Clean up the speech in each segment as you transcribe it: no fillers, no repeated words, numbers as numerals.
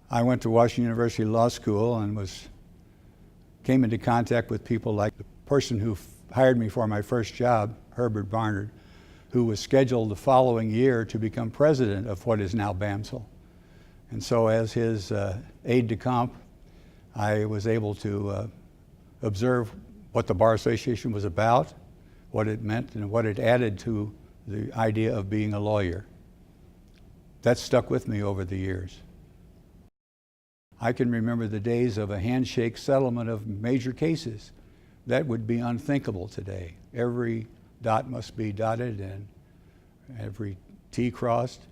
I went to Washington University Law School and came into contact with people like the person who hired me for my first job, Herbert Barnard, who was scheduled the following year to become president of what is now BAMSL. And so as his aide-de-camp, I was able to observe what the Bar Association was about, what it meant, and what it added to the idea of being a lawyer. That stuck with me over the years. I can remember the days of a handshake settlement of major cases. That would be unthinkable today. Every dot must be dotted and every T crossed,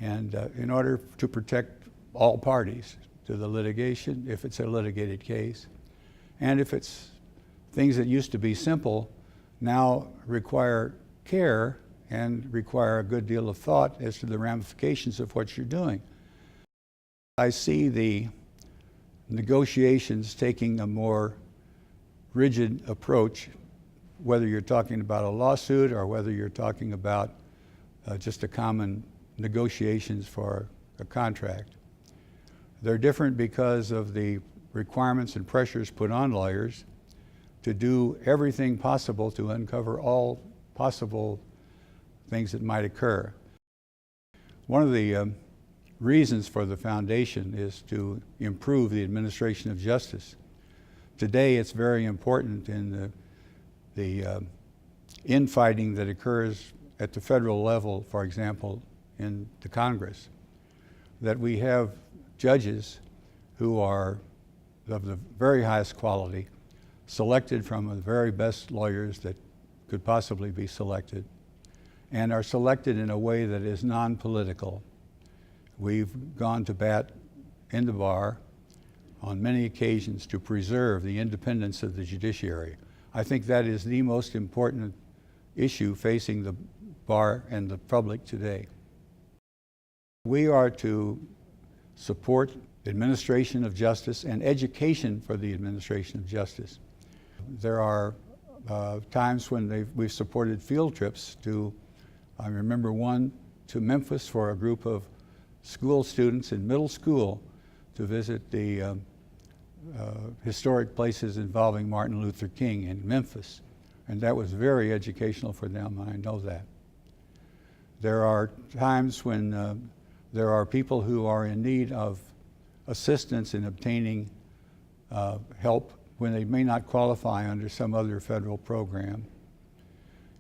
and in order to protect all parties to the litigation, if it's a litigated case, and if it's things that used to be simple, now require care and require a good deal of thought as to the ramifications of what you're doing. I see the negotiations taking a more rigid approach, whether you're talking about a lawsuit or whether you're talking about just a common negotiations for a contract. They're different because of the requirements and pressures put on lawyers to do everything possible to uncover all possible things that might occur. One of the reasons for the foundation is to improve the administration of justice. Today it's very important in the infighting that occurs at the federal level, for example, in the Congress, that we have judges who are of the very highest quality, selected from the very best lawyers that could possibly be selected, and are selected in a way that is non-political. We've gone to bat in the bar on many occasions to preserve the independence of the judiciary. I think that is the most important issue facing the bar and the public today. We are to support administration of justice and education for the administration of justice. There are times when we've supported field trips to, I remember one to Memphis for a group of school students in middle school to visit the historic places involving Martin Luther King in Memphis. And that was very educational for them, and I know that. There are times when there are people who are in need of assistance in obtaining help when they may not qualify under some other federal program.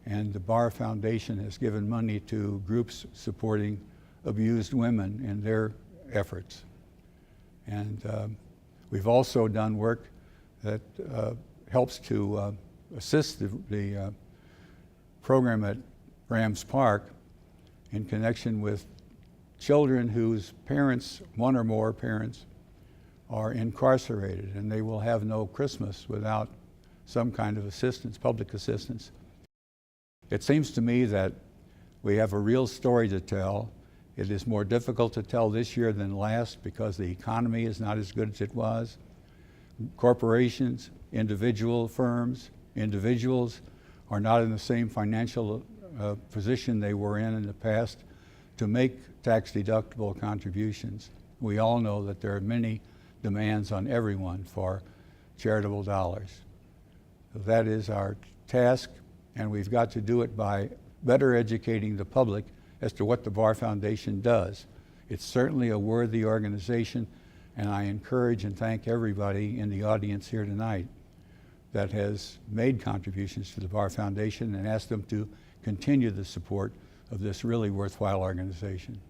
And the Bar Foundation has given money to groups supporting abused women in their efforts. And we've also done work that helps to assist the program at Rams Park in connection with children whose parents, one or more parents, are incarcerated, and they will have no Christmas without some kind of assistance, public assistance. It seems to me that we have a real story to tell. It is more difficult to tell this year than last because the economy is not as good as it was. Corporations, individual firms, individuals are not in the same financial position they were in the past to make tax-deductible contributions. We all know that there are many demands on everyone for charitable dollars. So that is our task, and we've got to do it by better educating the public as to what the Bar Foundation does. It's certainly a worthy organization, and I encourage and thank everybody in the audience here tonight that has made contributions to the Bar Foundation and ask them to continue the support of this really worthwhile organization.